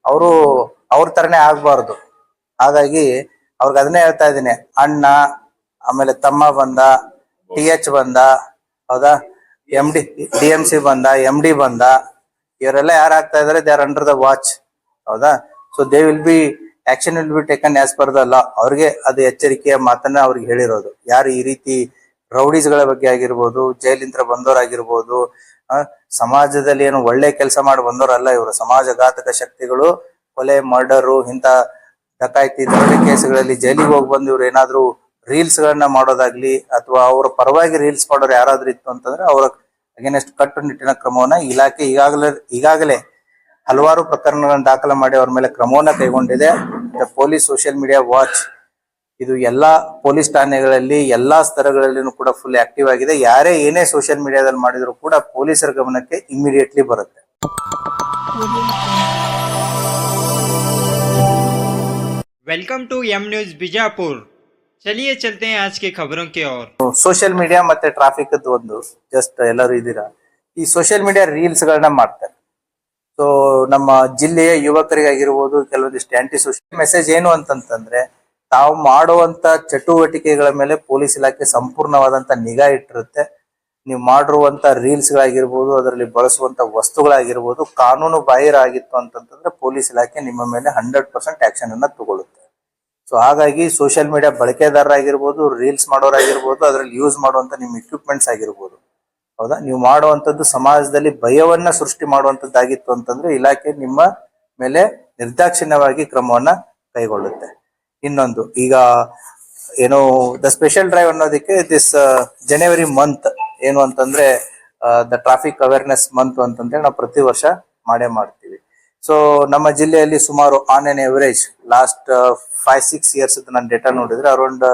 ಅವರು ಅವ್ರ ತರನೇ ಆಗ್ಬಾರ್ದು. ಹಾಗಾಗಿ ಅವ್ರಿಗೆ ಅದನ್ನೇ ಹೇಳ್ತಾ ಇದ್ದೀನಿ, ಅಣ್ಣ, ಆಮೇಲೆ ತಮ್ಮ ಬಂದ, TH ಬಂದ, ಹೌದಾ, DMC ಬಂದ, MD ಬಂದ, ಇವರೆಲ್ಲ ಯಾರು ಆಗ್ತಾ ಇದಾರೆ, they are under the watch, ಹೌದಾ. So they will be action will be taken as per the law. ಅವ್ರಿಗೆ ಅದು ಎಚ್ಚರಿಕೆಯ ಮಾತನ್ನ ಅವ್ರಿಗೆ ಹೇಳಿರೋದು. ಯಾರು ಈ ರೀತಿ ರೌಡೀಸ್ ಗಳ ಬಗ್ಗೆ ಆಗಿರ್ಬೋದು, ಜೈಲಿಂದ ಬಂದವರಾಗಿರ್ಬೋದು, ಸಮಾಜದಲ್ಲಿ ಏನು ಒಳ್ಳೆ ಕೆಲಸ ಮಾಡಿ ಬಂದವರಲ್ಲ ಇವರು, ಸಮಾಜಘಾತಕ ಶಕ್ತಿಗಳು, ಕೊಲೆ, ಮರ್ಡರು, ಇಂತ ಡಕಾಯಿತಿ, ದರೋಡೆ ಕೇಸುಗಳಲ್ಲಿ ಜೈಲಿಗೆ ಹೋಗಿ ಬಂದು ಇವ್ರು ಏನಾದ್ರು ರೀಲ್ಸ್ ಗಳನ್ನ ಮಾಡೋದಾಗ್ಲಿ, ಅಥವಾ ಅವರ ಪರವಾಗಿ ರೀಲ್ಸ್ ಮಾಡೋರು ಯಾರಾದ್ರೂ ಇತ್ತು ಅಂತಂದ್ರೆ ಅವರ ಅಗೇನೆಸ್ಟ್ ಕಟ್ಟುನಿಟ್ಟಿನ ಕ್ರಮವನ್ನ ಇಲಾಖೆ ಈಗಾಗಲೇ ಹಲವಾರು ಪ್ರಕರಣಗಳನ್ನು ದಾಖಲು ಮಾಡಿ ಅವ್ರ ಮೇಲೆ ಕ್ರಮವನ್ನ ಕೈಗೊಂಡಿದೆ. ಪೊಲೀಸ್ ಸೋಷಿಯಲ್ ಮೀಡಿಯಾ ವಾಚ್ ಇದು ಎಲ್ಲಾ ಪೊಲೀಸ್ ಠಾಣೆಗಳಲ್ಲಿ ಎಲ್ಲಾ ಸ್ತರಗಳಲ್ಲಿನೂ ಕೂಡ ಫುಲ್ ಆಕ್ಟಿವ್ ಆಗಿದೆ. ಯಾರೇ ಏನೇ ಸೋಷಿಯಲ್ ಮೀಡಿಯಾದಲ್ಲಿ ಮಾಡಿದ್ರು ಕೂಡ ಪೊಲೀಸರ ಗಮನಕ್ಕೆ ಇಮಿಡಿಯೇಟ್ಲಿ ಬರುತ್ತೆ. Welcome to M News Bijapur. चलिए चलते हैं आज की खबरों की ओर। ಸೋಷಿಯಲ್ ಮೀಡಿಯಾ ಮತ್ತೆ ಟ್ರಾಫಿಕ್ ಒಂದು ಜಸ್ಟ್ ಎಲ್ಲರೂ ಇದ್ದೀರಾ, ಈ ಸೋಷಿಯಲ್ ಮೀಡಿಯಾ ರೀಲ್ಸ್ ಗಳನ್ನ ಮಾಡ್ತಾರೆ. ಸೊ ನಮ್ಮ ಜಿಲ್ಲೆಯ ಯುವಕರಿಗಾಗಿರ್ಬೋದು, ಕೆಲವೊಂದಿಷ್ಟು ಆಂಟಿ ಸೋಷಿಯಲ್ ಮೆಸೇಜ್ ಏನು ಅಂತಂತಂದ್ರೆ, ತಾವು ಮಾಡುವಂತ ಚಟುವಟಿಕೆಗಳ ಮೇಲೆ ಪೊಲೀಸ್ ಇಲಾಖೆ ಸಂಪೂರ್ಣವಾದಂತ ನಿಗಾ ಇಟ್ಟಿರುತ್ತೆ. ನೀವು ಮಾಡಿರುವಂತ ರೀಲ್ಸ್ ಗಳಾಗಿರ್ಬೋದು, ಅದರಲ್ಲಿ ಬಳಸುವಂತ ವಸ್ತುಗಳಾಗಿರ್ಬೋದು, ಕಾನೂನು ಬಾಹಿರ ಆಗಿತ್ತು ಅಂತಂತಂದ್ರೆ ಪೊಲೀಸ್ ಇಲಾಖೆ ನಿಮ್ಮ ಮೇಲೆ 100% ಆಕ್ಷನ್ ಅನ್ನ ತಗೊಳುತ್ತೆ. ಸೊ ಹಾಗಾಗಿ ಸೋಷಿಯಲ್ ಮೀಡಿಯಾ ಬಳಕೆದಾರರಾಗಿರ್ಬೋದು, ರೀಲ್ಸ್ ಮಾಡೋರಾಗಿರ್ಬೋದು, ಅದರಲ್ಲಿ ಯೂಸ್ ಮಾಡುವಂತ ನಿಮ್ಮ ಇಕ್ವಿಪ್ಮೆಂಟ್ಸ್ ಆಗಿರ್ಬೋದು, ಹೌದಾ, ನೀವು ಮಾಡುವಂತದ್ದು ಸಮಾಜದಲ್ಲಿ ಭಯವನ್ನ ಸೃಷ್ಟಿ ಮಾಡುವಂತದ್ದಾಗಿತ್ತು ಅಂತಂದ್ರೆ ಇಲಾಖೆ ನಿಮ್ಮ ಮೇಲೆ ನಿರ್ದಾಕ್ಷಿಣ್ಯವಾಗಿ ಕ್ರಮವನ್ನ ಕೈಗೊಳ್ಳುತ್ತೆ. ಇನ್ನೊಂದು, ಈಗ ಏನು ದ ಸ್ಪೆಷಲ್ ಡ್ರೈವ್ ಅನ್ನೋದಕ್ಕೆ ದಿಸ್ ಜನವರಿ ಮಂತ್ ಏನು ಅಂತಂದ್ರೆ ದ ಟ್ರಾಫಿಕ್ ಅವೇರ್ನೆಸ್ ಮಂತ್ ಅಂತಂದ್ರೆ ನಾವು ಪ್ರತಿ ವರ್ಷ ಮಾಡೇ ಮಾಡ್ತೀವಿ. ಸೊ ನಮ್ಮ ಜಿಲ್ಲೆಯಲ್ಲಿ ಸುಮಾರು on N average last 5-6 years ನಾನು ಡೇಟಾ ನೋಡಿದ್ರೆ ಅರೌಂಡ್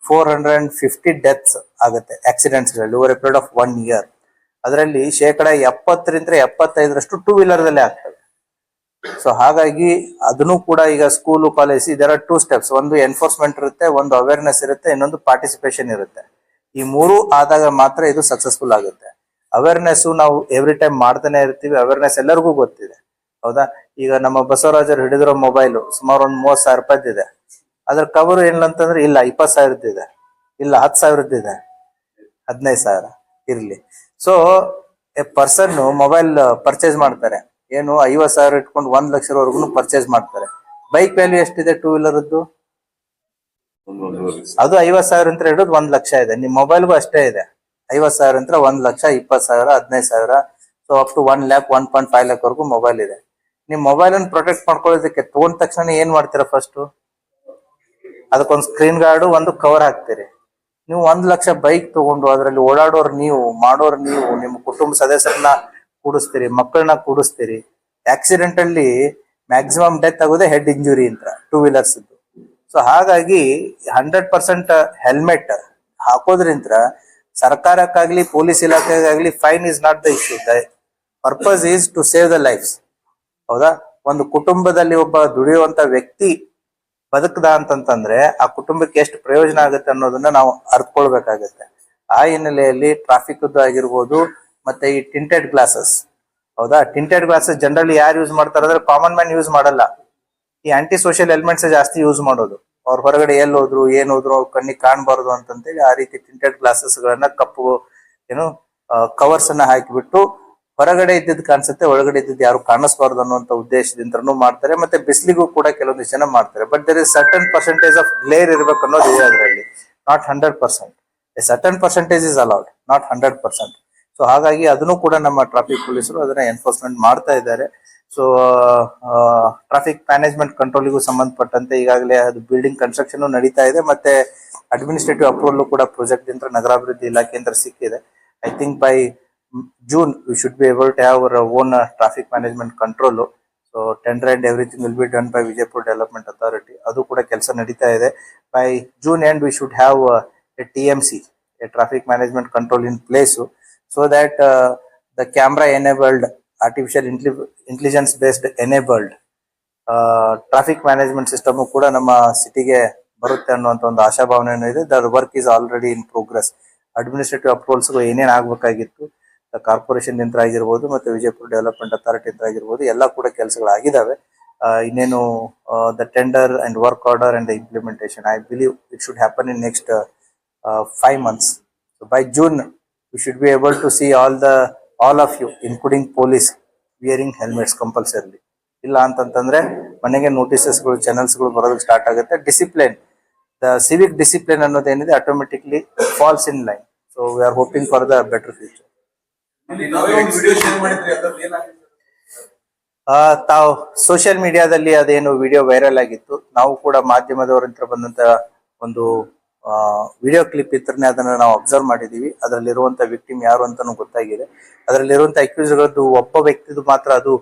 450 ಡೆತ್ಸ್ ಆಗುತ್ತೆ ಆಕ್ಸಿಡೆಂಟ್ಸ್ ಗಳಲ್ಲಿ over A period of 1 year. ಅದರಲ್ಲಿ 70-75% ಟೂ ವೀಲರ್ ದಲ್ಲೇ ಆಗ್ತದೆ. ಸೊ ಹಾಗಾಗಿ ಅದನ್ನು ಕೂಡ ಈಗ ಸ್ಕೂಲು, ಕಾಲೇಜ್, ಇದರ 2 steps, ಒಂದು ಎನ್ಫೋರ್ಸ್ಮೆಂಟ್ ಇರುತ್ತೆ, ಒಂದು ಅವೇರ್ನೆಸ್ ಇರುತ್ತೆ, ಇನ್ನೊಂದು ಪಾರ್ಟಿಸಿಪೇಷನ್ ಇರುತ್ತೆ. ಈ ಮೂರು ಆದಾಗ ಮಾತ್ರ ಇದು ಸಕ್ಸಸ್ಫುಲ್ ಆಗುತ್ತೆ. ಅವೇರ್ನೆಸ್ ನಾವು ಎವ್ರಿ ಟೈಮ್ ಮಾಡ್ತಾನೆ ಇರ್ತೀವಿ, ಅವೇರ್ನೆಸ್ ಎಲ್ಲರಿಗೂ ಗೊತ್ತಿದೆ, ಹೌದಾ. ಈಗ ನಮ್ಮ ಬಸವರಾಜರು ಹಿಡಿದಿರೋ ಮೊಬೈಲು ಸುಮಾರು ಒಂದು 30,000 ರೂಪಾಯಿದಿದೆ. ಅದ್ರ ಕವರ್ ಏನಂತಂದ್ರೆ ಇಲ್ಲ 20,000 ಇದೆ, ಇಲ್ಲ 10,000 ಇದೆ, 15,000 ಇರ್ಲಿ. So A person mobile purchase ಮಾಡ್ತಾರೆ, ಏನು 50,000 ಇಟ್ಕೊಂಡು 1 ಲಕ್ಷವರೆಗೂ ಪರ್ಚೇಸ್ ಮಾಡ್ತಾರೆ. ಬೈಕ್ ವ್ಯಾಲ್ಯೂ ಎಷ್ಟಿದೆ ಟೂ ವೀಲರ್ದು? ಅದು 50,000 ಅಂತ ಹಿಡಿದು 1 ಲಕ್ಷ ಇದೆ. ನಿಮ್ ಮೊಬೈಲ್ಗೂ ಅಷ್ಟೇ ಇದೆ, 50,000 ಅಂತ 1 lakh, 20,000, 15,000, so up to 1 lakh 1.5 lakh ವರೆಗೂ ಮೊಬೈಲ್ ಇದೆ. ನಿಮ್ ಮೊಬೈಲ್ ಅನ್ನು ಪ್ರೊಟೆಕ್ಟ್ ಮಾಡ್ಕೊಳ್ಳೋದಕ್ಕೆ ತಗೊಂಡ ತಕ್ಷಣ ಏನ್ ಮಾಡ್ತೀರಾ? ಫಸ್ಟ್ ಅದಕ್ಕೊಂದು ಸ್ಕ್ರೀನ್ ಗಾರ್ಡು, ಒಂದು ಕವರ್ ಹಾಕ್ತೀರಿ. ನೀವು 1 ಲಕ್ಷ ಬೈಕ್ ತಗೊಂಡು ಅದರಲ್ಲಿ ಓಡಾಡೋರು ನೀವು, ಮಾಡೋರು ನೀವು, ನಿಮ್ಮ ಕುಟುಂಬ ಸದಸ್ಯರನ್ನ ಕೂಡಿಸ್ತೀರಿ, ಮಕ್ಕಳನ್ನ ಕೂಡಿಸ್ತೀರಿ. ಆಕ್ಸಿಡೆಂಟ್ ಅಲ್ಲಿ ಮ್ಯಾಕ್ಸಿಮಮ್ ಡೆತ್ ಆಗೋದೇ ಹೆಡ್ ಇಂಜುರಿ ಅಂತ ಟೂ ವೀಲರ್ಸ್. ಸೊ ಹಾಗಾಗಿ 100% ಹೆಲ್ಮೆಟ್ ಹಾಕೋದ್ರಿಂದ ಸರ್ಕಾರಕ್ಕಾಗ್ಲಿ ಪೊಲೀಸ್ ಇಲಾಖೆಗಾಗ್ಲಿ fine is not the issue. The purpose is to save the lives, ಹೌದಾ. ಒಂದು ಕುಟುಂಬದಲ್ಲಿ ಒಬ್ಬ ದುಡಿಯುವಂತ ವ್ಯಕ್ತಿ ಬದುಕದ ಅಂತಂತಂದ್ರೆ ಆ ಕುಟುಂಬಕ್ಕೆ ಎಷ್ಟು ಪ್ರಯೋಜನ ಆಗುತ್ತೆ ಅನ್ನೋದನ್ನ ನಾವು ಅರ್ತ್ಕೊಳ್ಬೇಕಾಗತ್ತೆ. ಆ ಹಿನ್ನೆಲೆಯಲ್ಲಿ ಟ್ರಾಫಿಕ್ ಆಗಿರ್ಬೋದು, ಮತ್ತೆ ಈ ಟಿಂಟೆಡ್ ಗ್ಲಾಸಸ್, ಹೌದಾ. ಟಿಂಟೆಡ್ ಗ್ಲಾಸಸ್ ಜನರಲಿ ಯಾರು ಯೂಸ್ ಮಾಡ್ತಾರೆ ಅಂದ್ರೆ ಕಾಮನ್ ಮ್ಯಾನ್ ಯೂಸ್ ಮಾಡಲ್ಲ. ಈ ಆಂಟಿ ಸೋಷಿಯಲ್ ಎಲಿಮೆಂಟ್ಸ್ ಜಾಸ್ತಿ ಯೂಸ್ ಮಾಡೋದು. ಅವ್ರು ಹೊರಗಡೆ ಎಲ್ಲಿ ಹೋದ್ರು, ಏನ್ ಹೋದ್ರು, ಅವ್ರ ಕಣ್ಣಿಗೆ ಕಾಣಬಾರ್ದು ಅಂತಂತೇಳಿ ಆ ರೀತಿ ಟಿಂಟೆಡ್ ಗ್ಲಾಸಸ್ ಗಳನ್ನ, ಕಪ್ಪು ಏನು ಕವರ್ಸ್ ಅನ್ನ ಹಾಕಿಬಿಟ್ಟು ಹೊರಗಡೆ ಇದ್ದಿದ್ದು ಕಾಣಿಸುತ್ತೆ, ಒಳಗಡೆ ಇದ್ದಿದ್ದು ಯಾರು ಕಾಣಿಸ್ಬಾರ್ದು ಅನ್ನುವಂತ ಉದ್ದೇಶದಿಂದನೂ ಮಾಡ್ತಾರೆ. ಮತ್ತೆ ಬಿಸಿಲಿಗೂ ಕೂಡ ಕೆಲವೊಂದು ಜನ ಮಾಡ್ತಾರೆ. But there is certain percentage of glare ಇರ್ಬೇಕು ಅನ್ನೋದು ಇದೆ ಅದರಲ್ಲಿ, not 100%. A certain percentage is allowed, not 100%. So ಹಾಗಾಗಿ ಅದನ್ನು ಕೂಡ ನಮ್ಮ ಟ್ರಾಫಿಕ್ ಪೊಲೀಸರು ಅದನ್ನ ಎನ್ಫೋರ್ಸ್ಮೆಂಟ್ ಮಾಡ್ತಾ ಇದ್ದಾರೆ. ಸೊ ಟ್ರಾಫಿಕ್ ಮ್ಯಾನೇಜ್ಮೆಂಟ್ ಕಂಟ್ರೋಲಿಗೂ ಸಂಬಂಧಪಟ್ಟಂತೆ ಈಗಾಗಲೇ ಅದು ಬಿಲ್ಡಿಂಗ್ ಕನ್ಸ್ಟ್ರಕ್ಷನ್ ನಡೀತಾ ಇದೆ. ಮತ್ತೆ ಅಡ್ಮಿನಿಸ್ಟ್ರೇಟಿವ್ ಅಪ್ರೂವಲ್ ಕೂಡ ಪ್ರಾಜೆಕ್ಟ್ ಇಂದ ನಗರಾಭಿವೃದ್ಧಿ ಇಲಾಖೆಯಿಂದ ಸಿಕ್ಕಿದೆ. I think by June we should be able to have our own traffic management control. So tender and everything will be done by Vijaypur Development Authority. ಅದು ಕೂಡ ಕೆಲಸ ನಡೀತಾ ಇದೆ. By June end we should have a TMC, a traffic management control in place, so that the camera enabled, artificial intelligence based enabled traffic management system ಕೂಡ ನಮ್ಮ ಸಿಟಿಗೆ ಬರುತ್ತೆ ಅನ್ನುವಂತ ಒಂದು ಆಶಾಭಾವನೆ ಇದೆ. The work is already in progress. Administrative approvals ಏನೇನ್ ಆಗ್ಬೇಕಾಗಿತ್ತು, corporation ಯಂತ್ರ ಆಗಿರ್ಬೋದು, ಮತ್ತೆ ವಿಜಯಪುರ ಡೆವಲಪ್ಮೆಂಟ್ ಅಥಾರಿಟಿ ಯಂತ್ರ ಆಗಿರ್ಬೋದು, ಎಲ್ಲ ಕೂಡ ಕೆಲಸಗಳಾಗಿದ್ದಾವೆ. ಇನ್ನೇನು the tender and work order and the implementation. I believe it should happen in next 5 months. So by June, we should be able to see all of you, including police, wearing helmets compulsorily. ಇಲ್ಲ ಅಂತಂತಂದ್ರೆ ಮನೆಗೆ ನೋಟಿಸಸ್ಗಳು ಚಾನಲ್ಸ್ಗಳು ಬರೋದಕ್ಕೆ start ಆಗುತ್ತೆ. Discipline, the civic discipline ಅನ್ನೋದೇನಿದೆ automatically falls in line. So we are hoping for the better future. ತಾವು social ಮೀಡಿಯಾದಲ್ಲಿ ಅದೇನು video viral ಆಗಿತ್ತು, ನಾವು ಕೂಡ ಮಾಧ್ಯಮದವರಿಂದ ಬಂದಂತ ಒಂದು ವಿಡಿಯೋ ಕ್ಲಿಪ್ ಇತ್ರನೇ ಅದನ್ನ ನಾವು ಅಬ್ಸರ್ವ್ ಮಾಡಿದೀವಿ. ಅದರಲ್ಲಿರುವಂತ ವಿಕ್ಟಿಮ್ ಯಾರು ಅಂತಾನು ಗೊತ್ತಾಗಿದೆ. ಅದರಲ್ಲಿರುವಂತ ಅಕ್ಯೂಸ್ಡ್ಗಳದ್ದು ಒಬ್ಬ ವ್ಯಕ್ತಿದು ಮಾತ್ರ ಅದು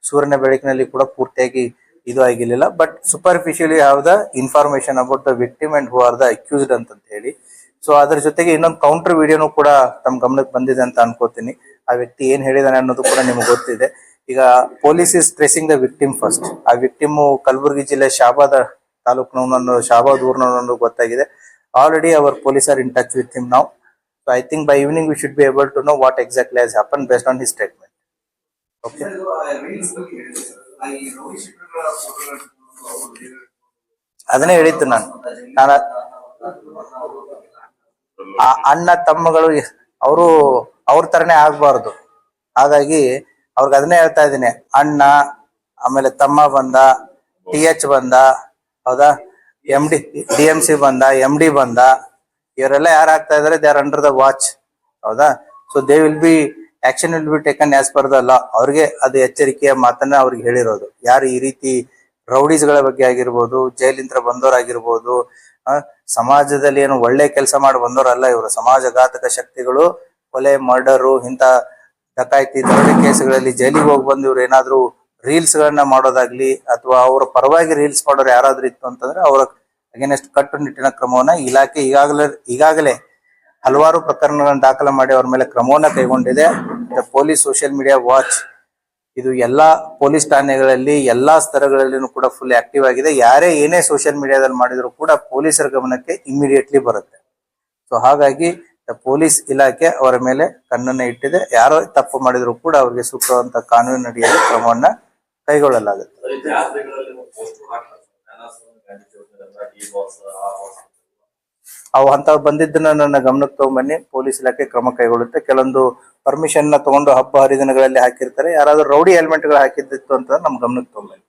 ಸೂರ್ಯನ ಬೆಳಕಿನಲ್ಲಿ ಕೂಡ ಪೂರ್ತಿಯಾಗಿ ಇದು ಆಗಿರ್ಲಿಲ್ಲ. But superficially have the information about the victim and who are the accused ಅಂತ ಹೇಳಿ. ಸೊ ಅದ್ರ ಜೊತೆಗೆ ಇನ್ನೊಂದು ಕೌಂಟರ್ ವಿಡಿಯೋನು ಕೂಡ ತಮ್ಮ ಗಮನಕ್ಕೆ ಬಂದಿದೆ ಅಂತ ಅನ್ಕೋತೀನಿ. ಆ ವ್ಯಕ್ತಿ ಏನ್ ಹೇಳಿದಾನೆ ಅನ್ನೋದು ಕೂಡ ನಿಮ್ಗೆ ಗೊತ್ತಿದೆ. ಈಗ police is tracing the victim first. ಆ ವಿಕ್ಟಿಮ್ ಕಲಬುರಗಿ ಜಿಲ್ಲೆ ಶಾಬಾದ್ ತಾಲೂಕಿನವನನ್ನು, ಶಾಬಾದ್ ಊರಿನವನನ್ನು ಗೊತ್ತಾಗಿದೆ. Already our police are in touch with him now. So I think by evening we should be able to know what exactly has happen based on his statement. Okay, ಅದನ್ನೇ ಹೇಳಿದ್ದು ನಾನು. ಆ ಅಣ್ಣ ತಮ್ಮಗಳು ಅವರು ಅವ್ರ ತರನೇ ಆಗ್ಬಾರ್ದು. ಹಾಗಾಗಿ ಅವ್ರಿಗೆ ಅದನ್ನೇ ಹೇಳ್ತಾ ಇದ್ದೀನಿ. ಅಣ್ಣ, ಆಮೇಲೆ ತಮ್ಮ ಬಂದ, TH ಬಂದ, ಹೌದಾ, DMC ಬಂದ, MD ಬಂದ, ಇವರೆಲ್ಲ ಯಾರು ಆಗ್ತಾ ಇದಾರೆ, they are under the watch. ಹೌದಾ. So they will be action will be taken as per the law. ಅವ್ರಿಗೆ ಅದು ಎಚ್ಚರಿಕೆಯ ಮಾತನ್ನ ಅವ್ರಿಗೆ ಹೇಳಿರೋದು. ಯಾರು ಈ ರೀತಿ ರೌಡೀಸ್ಗಳ ಬಗ್ಗೆ ಆಗಿರ್ಬೋದು, ಜೈಲಿಂದ ಬಂದವರಾಗಿರ್ಬೋದು, ಸಮಾಜದಲ್ಲಿ ಏನು ಒಳ್ಳೆ ಕೆಲಸ ಮಾಡಿ ಬಂದವರಲ್ಲ ಇವರು. ಸಮಾಜಘಾತಕ ಶಕ್ತಿಗಳು, ಕೊಲೆ, ಮರ್ಡರು, ಇಂಥ ಡಕಾಯಿತಿ, ದರೋಡೆ ಕೇಸುಗಳಲ್ಲಿ ಜೈಲಿಗೆ ಹೋಗಿ ಬಂದು ಇವ್ರು ಏನಾದ್ರು ರೀಲ್ಸ್ ಗಳನ್ನ ಮಾಡೋದಾಗ್ಲಿ ಅಥವಾ ಅವರ ಪರವಾಗಿ ರೀಲ್ಸ್ ಮಾಡೋರು ಯಾರಾದ್ರೂ ಇತ್ತು ಅಂತಂದ್ರೆ ಅವರ ಅಗೇನೆಸ್ಟ್ ಕಟ್ಟುನಿಟ್ಟಿನ ಕ್ರಮವನ್ನ ಇಲಾಖೆ ಈಗಾಗಲೇ ಹಲವಾರು ಪ್ರಕರಣಗಳನ್ನು ದಾಖಲು ಮಾಡಿ ಅವ್ರ ಮೇಲೆ ಕ್ರಮವನ್ನ ಕೈಗೊಂಡಿದೆ. The police social media watch ಇದು ಎಲ್ಲಾ ಪೊಲೀಸ್ ಠಾಣೆಗಳಲ್ಲಿ ಎಲ್ಲಾ ಸ್ತರಗಳಲ್ಲಿನೂ ಕೂಡ ಫುಲ್ ಆಕ್ಟಿವ್ ಆಗಿದೆ. ಯಾರೇ ಏನೇ ಸೋಷಿಯಲ್ ಮೀಡಿಯಾದಲ್ಲಿ ಮಾಡಿದ್ರು ಕೂಡ ಪೊಲೀಸರ ಗಮನಕ್ಕೆ ಇಮಿಡಿಯೇಟ್ಲಿ ಬರುತ್ತೆ. ಸೊ ಹಾಗಾಗಿ ಪೊಲೀಸ್ ಇಲಾಖೆ ಅವರ ಮೇಲೆ ಕಣ್ಣನ್ನ ಇಟ್ಟಿದೆ. ಯಾರೋ ತಪ್ಪು ಮಾಡಿದ್ರು ಕೂಡ ಅವರಿಗೆ ಸೂಕ್ತವಾದಂತ ಕಾನೂನಿನಡಿಯಲ್ಲಿ ಕ್ರಮವನ್ನ ಕೈಗೊಳ್ಳಲಾಗುತ್ತೆ. ಅವು ಅಂತ ಬಂದಿದ್ದನ್ನ ನನ್ನ ಗಮನಕ್ಕೆ ತಗೊಂಡ್ಬನ್ನಿ, ಪೊಲೀಸ್ ಇಲಾಖೆ ಕ್ರಮ ಕೈಗೊಳ್ಳುತ್ತೆ. ಕೆಲವೊಂದು ಪರ್ಮಿಷನ್ ನ ತಗೊಂಡು ಹಬ್ಬ ಹರಿದಿನಗಳಲ್ಲಿ ಹಾಕಿರ್ತಾರೆ. ಯಾರಾದ್ರೂ ರೌಡಿ ಎಲಿಮೆಂಟ್ ಗಳು ಹಾಕಿದ್ದಿತ್ತು ಅಂತ ನಮ್ ಗಮನಕ್ಕೆ ತಗೊಂಡ್ಬನ್ನಿ.